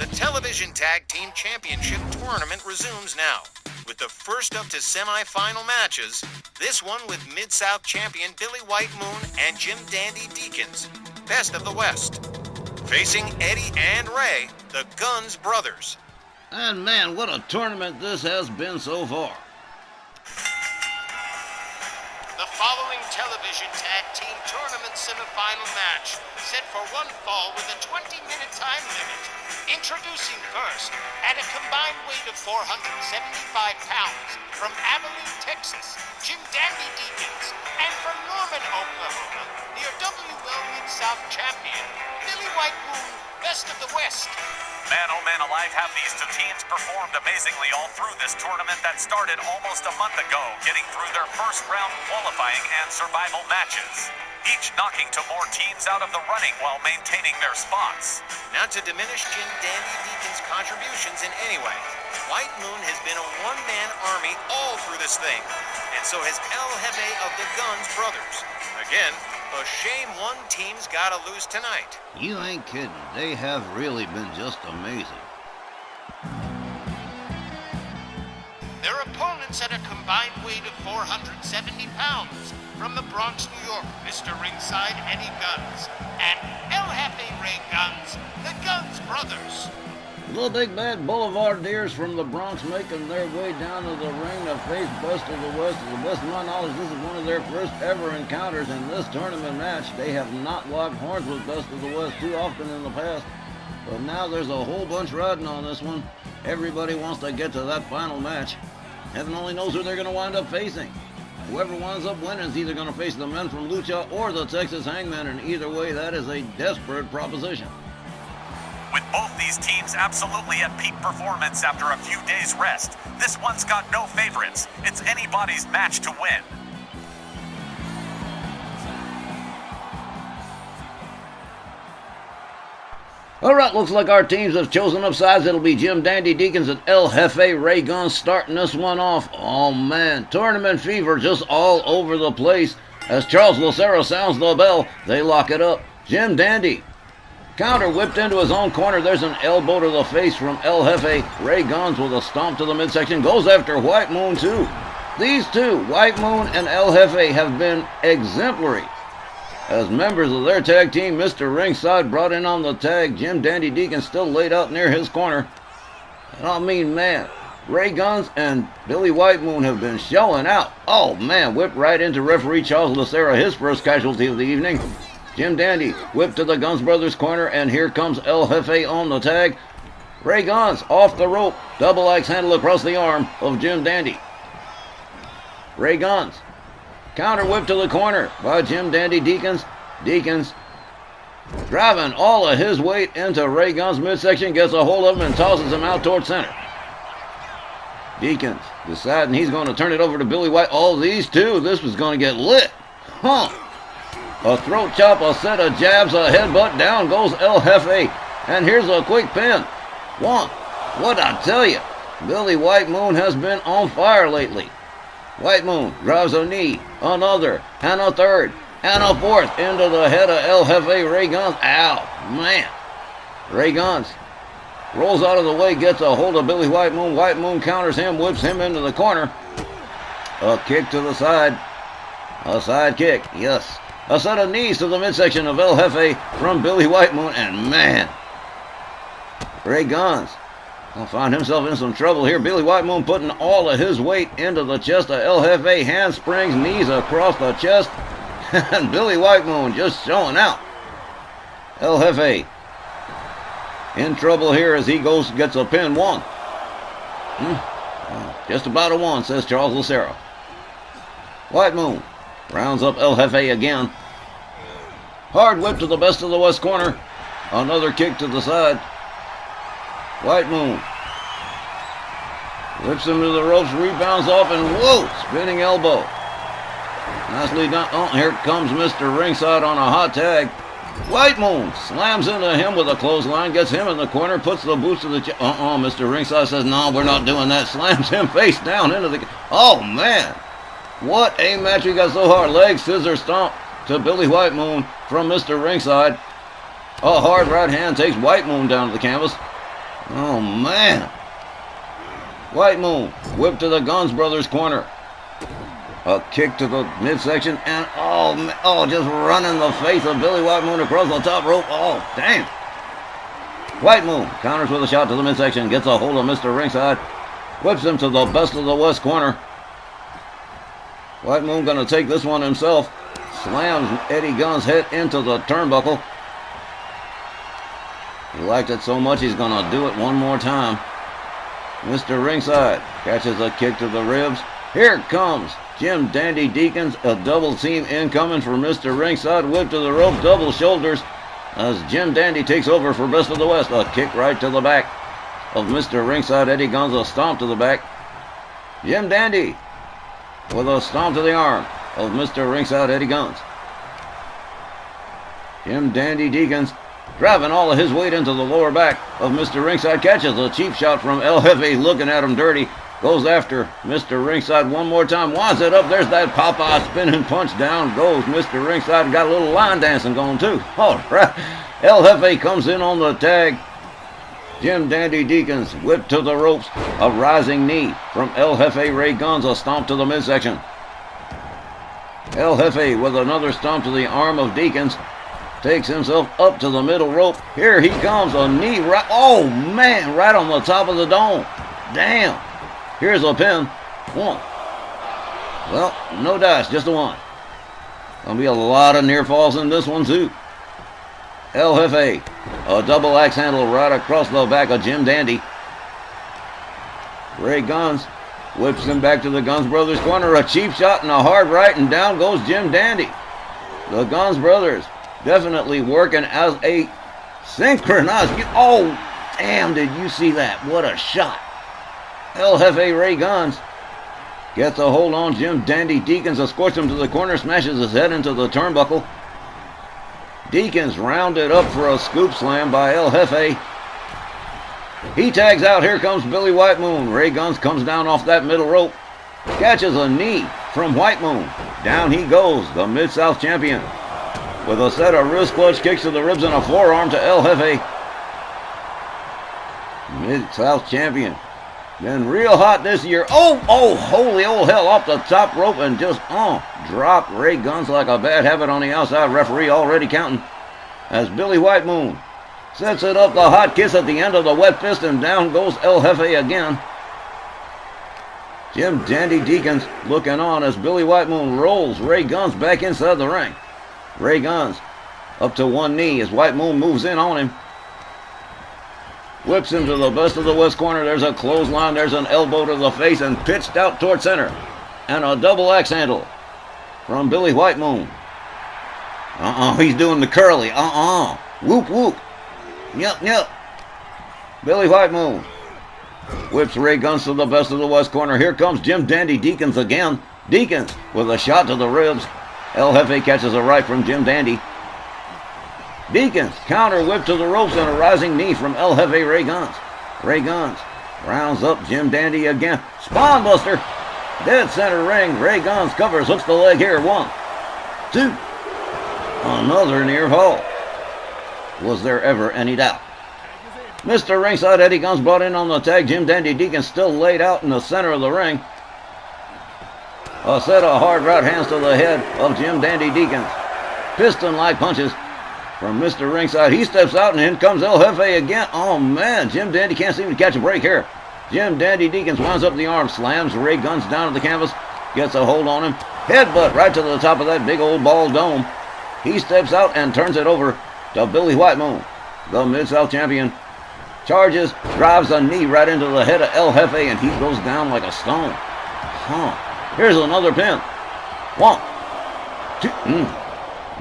The Television Tag Team Championship Tournament resumes now, with the first up to semifinal matches, this one with Mid-South champion Billy White Moon and Jim Dandy Deacons, best of the West. Facing Eddie and Ray, the Gunz brothers. And man, what a tournament this has been so far. The following Television Tag Team Tournament semifinal match, set for one fall with a 20-minute time limit. Introducing first, at a combined weight of 475 pounds, from Abilene, Texas, Jim Dandy Deacons, and from Norman, Oklahoma, your WL Mid-South champion, Billy White Moon, best of the West. Man, oh man alive, have these two teams performed amazingly all through this tournament that started almost a month ago, getting through their first round qualifying and survival matches, each knocking to more teams out of the running while maintaining their spots. Not to diminish Jim Dandy Deacons' contributions in any way, White Moon has been a one-man army all through this thing, and so has El Jefe of the Gunz brothers. Again, a shame one team's gotta lose tonight. You ain't kidding. They have really been just amazing. Their opponents at a combined weight of 470 pounds. From the Bronx, New York, Mr. Ringside Eddie Gunz, and El Jefe Ray Gunz, the Gunz brothers. The big bad Boulevardiers from the Bronx making their way down to the ring to face Best of the West. To the best of my knowledge, this is one of their first ever encounters in this tournament match. They have not locked horns with Best of the West too often in the past, but now there's a whole bunch riding on this one. Everybody wants to get to that final match. Heaven only knows who they're going to wind up facing. Whoever winds up winning is either going to face the men from Lucha or the Texas Hangman, and either way, that is a desperate proposition. With both these teams absolutely at peak performance after a few days' rest, this one's got no favorites. It's anybody's match to win. All right, looks like our teams have chosen up sides. It'll be Jim Dandy Deacons and El Jefe Ray Gunz starting this one off. Oh, man, tournament fever just all over the place. As Charles Lucero sounds the bell, they lock it up. Jim Dandy. Counter whipped into his own corner. There's an elbow to the face from El Jefe. Ray Gunz with a stomp to the midsection. Goes after White Moon, too. These two, White Moon and El Jefe, have been exemplary. As members of their tag team, Mr. Ringside brought in on the tag. Jim Dandy Deacon still laid out near his corner. And I mean, man, Ray Gunz and Billy White Moon have been showing out. Oh, man, whipped right into referee Charles Lucero, his first casualty of the evening. Jim Dandy whipped to the Gunz brothers' corner, and here comes El Jefe on the tag. Ray Gunz off the rope. Double axe handle across the arm of Jim Dandy. Ray Gunz. Counter whip to the corner by Jim Dandy Deacons. Deacons driving all of his weight into Ray Gunz' midsection, gets a hold of him and tosses him out toward center. Deacons deciding he's going to turn it over to Billy White. Oh, these two, this was going to get lit. Huh. A throat chop, a set of jabs, a headbutt, down goes El Jefe. And here's a quick pin. One. What'd I tell you? Billy White Moon has been on fire lately. White Moon drives a knee, another, and a third, and a fourth into the head of El Jefe Ray Gunz. Ow, man. Ray Gunz rolls out of the way, gets a hold of Billy White Moon. White Moon counters him, whips him into the corner. A kick to the side. A side kick, yes. A set of knees to the midsection of El Jefe from Billy White Moon. And man, Ray Gunz will find himself in some trouble here. Billy White Moon putting all of his weight into the chest of El Jefe. Handsprings, knees across the chest. And Billy White Moon just showing out. El Jefe in trouble here as he gets a pin. One. Just about a one, says Charles Lucero. White Moon rounds up El Jefe again. Hard whip to the Best of the West corner. Another kick to the side. White Moon whips him to the ropes, rebounds off, and whoa, spinning elbow. Nicely done. Oh, here comes Mr. Ringside on a hot tag. White Moon slams into him with a clothesline, gets him in the corner, puts the boots to the chest. Mr. Ringside says, no, we're not doing that. Slams him face down into the... Oh, man. What a match we got so hard. Leg scissor stomp to Billy White Moon from Mr. Ringside. A hard right hand takes White Moon down to the canvas. Oh, man. White Moon, whip to the Gunz brothers corner. A kick to the midsection, and just running the face of Billy White Moon across the top rope. Oh, damn. White Moon counters with a shot to the midsection, gets a hold of Mr. Ringside, whips him to the Best of the West corner. White Moon gonna take this one himself. Slams Eddie Gunz' head into the turnbuckle. He liked it so much he's gonna do it one more time. Mr. Ringside catches a kick to the ribs. Here comes Jim Dandy Deacons. A double team incoming for Mr. Ringside. Whip to the rope, double shoulders. As Jim Dandy takes over for Best of the West. A kick right to the back of Mr. Ringside. Eddie Gunz, a stomp to the back. Jim Dandy with a stomp to the arm of Mr. Ringside, Eddie Gunz. Jim Dandy Deacons driving all of his weight into the lower back of Mr. Ringside. Catches a cheap shot from El Jefe, looking at him dirty. Goes after Mr. Ringside one more time. Winds it up. There's that Popeye spinning punch. Down goes Mr. Ringside. Got a little line dancing going too. All right. El Jefe comes in on the tag. Jim Dandy Deacons whipped to the ropes. A rising knee from El Jefe Ray Gunz. A stomp to the midsection. El Jefe with another stomp to the arm of Deacons. Takes himself up to the middle rope. Here he comes. A knee right. Oh, man. Right on the top of the dome. Damn. Here's a pin. One. Well, no dice. Just a one. Gonna be a lot of near falls in this one, too. El Jefe. A double axe handle right across the back of Jim Dandy. Ray Gunz whips him back to the Gunz brothers corner. A cheap shot and a hard right, and down goes Jim Dandy. The Gunz brothers definitely working as a synchronized. Oh, damn, did you see that? What a shot. El Jefe Ray Gunz gets a hold on Jim Dandy Deacons. Escorts him to the corner, smashes his head into the turnbuckle. Deacons rounded up for a scoop slam by El Jefe. He tags out. Here comes Billy White Moon. Ray Gunz comes down off that middle rope. Catches a knee from White Moon. Down he goes, the Mid-South champion, with a set of wrist clutch kicks to the ribs and a forearm to El Jefe. Mid-South champion. Been real hot this year. Oh, holy old hell, off the top rope and just, dropped Ray Gunz like a bad habit on the outside. Referee already counting as Billy White Moon sets it up, the hot kiss at the end of the wet fist, and down goes El Jefe again. Jim Dandy Deacons looking on as Billy White Moon rolls Ray Gunz back inside the ring. Ray Gunz up to one knee as White Moon moves in on him. Whips him to the Best of the West corner. There's a clothesline. There's an elbow to the face and pitched out toward center. And a double axe handle from Billy White Moon. He's doing the curly. Whoop, whoop. Yep. Billy White Moon whips Ray Gunz to the Best of the West corner. Here comes Jim Dandy Deacons again. Deacons with a shot to the ribs. El Jefe catches a right from Jim Dandy. Deacons counter whip to the ropes and a rising knee from El Jefe Ray Gunz. Ray Gunz rounds up Jim Dandy again. Spawn Buster. Dead center ring. Ray Gunz covers, hooks the leg here. 1, 2. Another near fall. Was there ever any doubt? Mr. Ringside Eddie Gunz brought in on the tag. Jim Dandy Deacons still laid out in the center of the ring. A set of hard right hands to the head of Jim Dandy Deacons. Piston-like punches from Mr. Ringside. He steps out, and in comes El Jefe again. Oh, man. Jim Dandy can't seem to catch a break here. Jim Dandy Deacons winds up the arm, slams Ray Gunz down to the canvas, gets a hold on him. Headbutt right to the top of that big old ball dome. He steps out and turns it over to Billy White Moon, the Mid-South champion. Charges, drives a knee right into the head of El Jefe, and he goes down like a stone. Here's another pin. 1, 2.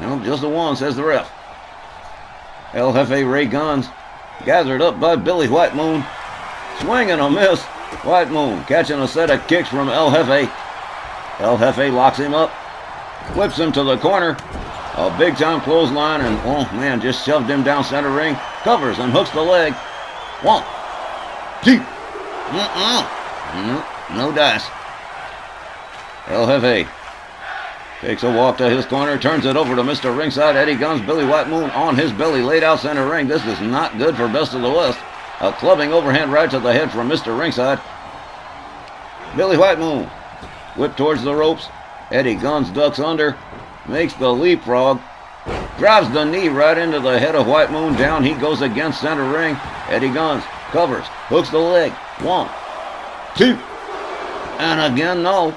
No, just a one, says the ref. El Jefe Ray Gunz gathered up by Billy White Moon. Swing and a miss. White Moon catching a set of kicks from El Jefe. El Jefe locks him up. Whips him to the corner. A big time clothesline, and oh man, just shoved him down center ring. Covers and hooks the leg. 1, 2. No dice. El Jefe takes a walk to his corner, turns it over to Mr. Ringside Eddie Gunz. Billy White Moon on his belly, laid out center ring. This is not good for Best of the West. A clubbing overhand right to the head from Mr. Ringside. Billy White Moon. Whip towards the ropes. Eddie Gunz ducks under. Makes the leapfrog. Drives the knee right into the head of White Moon. Down he goes against center ring. Eddie Gunz covers. Hooks the leg. 1, 2. And again, no.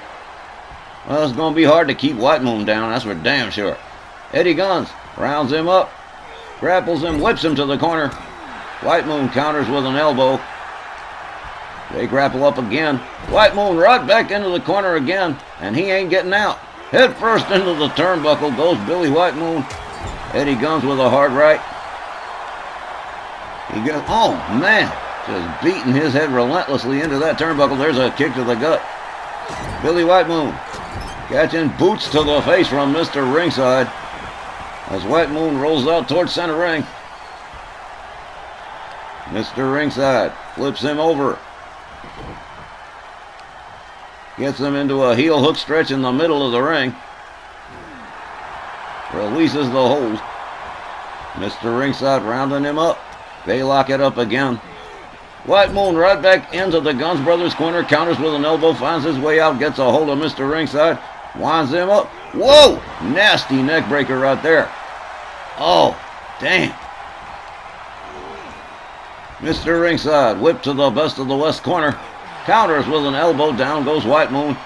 Well, it's going to be hard to keep White Moon down. That's for damn sure. Eddie Gunz rounds him up. Grapples him. Whips him to the corner. White Moon counters with an elbow. They grapple up again. White Moon right back into the corner again. And he ain't getting out. Head first into the turnbuckle goes Billy White Moon. Eddie Gunz with a hard right. He goes, oh man, just beating his head relentlessly into that turnbuckle. There's a kick to the gut. Billy White Moon catching boots to the face from Mr. Ringside as White Moon rolls out towards center ring. Mr. Ringside flips him over. Gets him into a heel hook stretch in the middle of the ring. Releases the hold. Mr. Ringside rounding him up. They lock it up again. White Moon right back into the Gunz Brothers corner. Counters with an elbow. Finds his way out. Gets a hold of Mr. Ringside. Winds him up. Whoa! Nasty neck breaker right there. Oh, damn. Mr. Ringside whipped to the best of the West corner. Counters with an elbow. Down goes White Moon.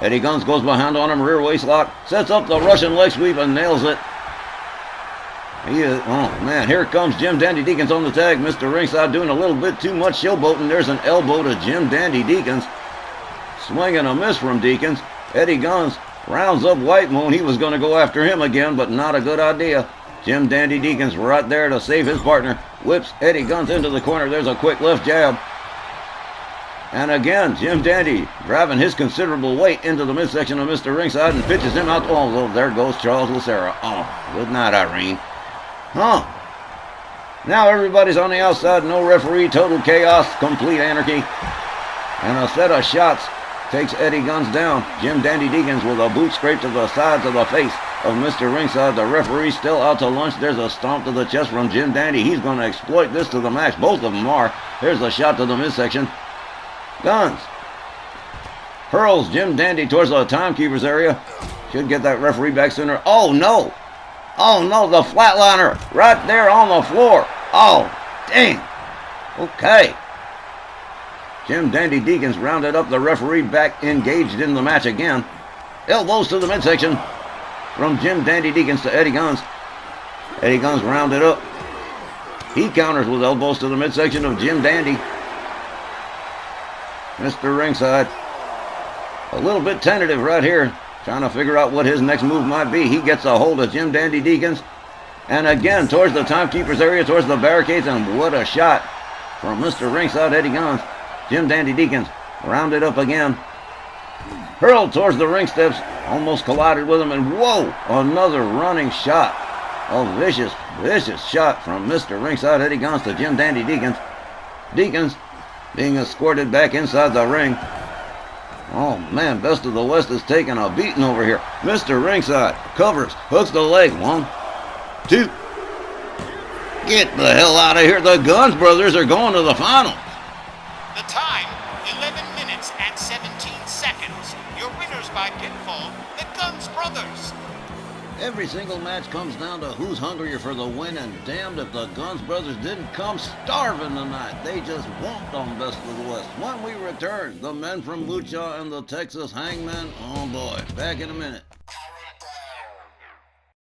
Eddie Gunz goes behind on him. Rear waist lock. Sets up the Russian leg sweep and nails it. Oh man, here comes Jim Dandy Deakins on the tag. Mr. Ringside doing a little bit too much showboating. There's an elbow to Jim Dandy Deakins. Swing and a miss from Deakins. Eddie Gunz rounds up White Moon. He was going to go after him again, but not a good idea. Jim Dandy Deakins right there to save his partner. Whips Eddie Gunz into the corner. There's a quick left jab. And again, Jim Dandy driving his considerable weight into the midsection of Mr. Ringside and pitches him out. Oh, there goes Charles Lucera. Oh, good night, Irene. Huh. Now everybody's on the outside. No referee. Total chaos. Complete anarchy. And a set of shots takes Eddie Gunz down. Jim Dandy Deakins with a boot scrape to the sides of the face of Mr. Ringside. The referee still out to lunch. There's a stomp to the chest from Jim Dandy. He's going to exploit this to the max. Both of them are. There's a shot to the midsection. Gunz hurls Jim Dandy towards the timekeeper's area. Should get that referee back sooner. Oh no! Oh no, the flatliner right there on the floor. Oh, dang. Okay. Jim Dandy Deakins rounded up the referee back engaged in the match again. Elbows to the midsection from Jim Dandy Deakins to Eddie Gunz. Eddie Gunz rounded up. He counters with elbows to the midsection of Jim Dandy. Mr. Ringside, a little bit tentative right here, trying to figure out what his next move might be. He gets a hold of Jim Dandy Deakins, and again towards the timekeeper's area, towards the barricades, and what a shot from Mr. Ringside, Eddie Gunz. Jim Dandy Deakins rounded up again, hurled towards the ring steps, almost collided with him, and whoa, another running shot. A vicious, vicious shot from Mr. Ringside, Eddie Gunz to Jim Dandy Deakins. Deakins being escorted back inside the ring. Oh man, Best of the West is taking a beating over here. Mr. Ringside covers, hooks the leg. 1, 2. Get the hell out of here. The Gunz Brothers are going to the finals. The time, 11 minutes and 17 seconds. Your winners by pinfall, the Gunz Brothers. Every single match comes down to who's hungrier for the win, and damned if the Gunz Brothers didn't come starving tonight. They just whomped on Best of the West. When we return, the men from Lucha and the Texas Hangman. Oh boy, back in a minute.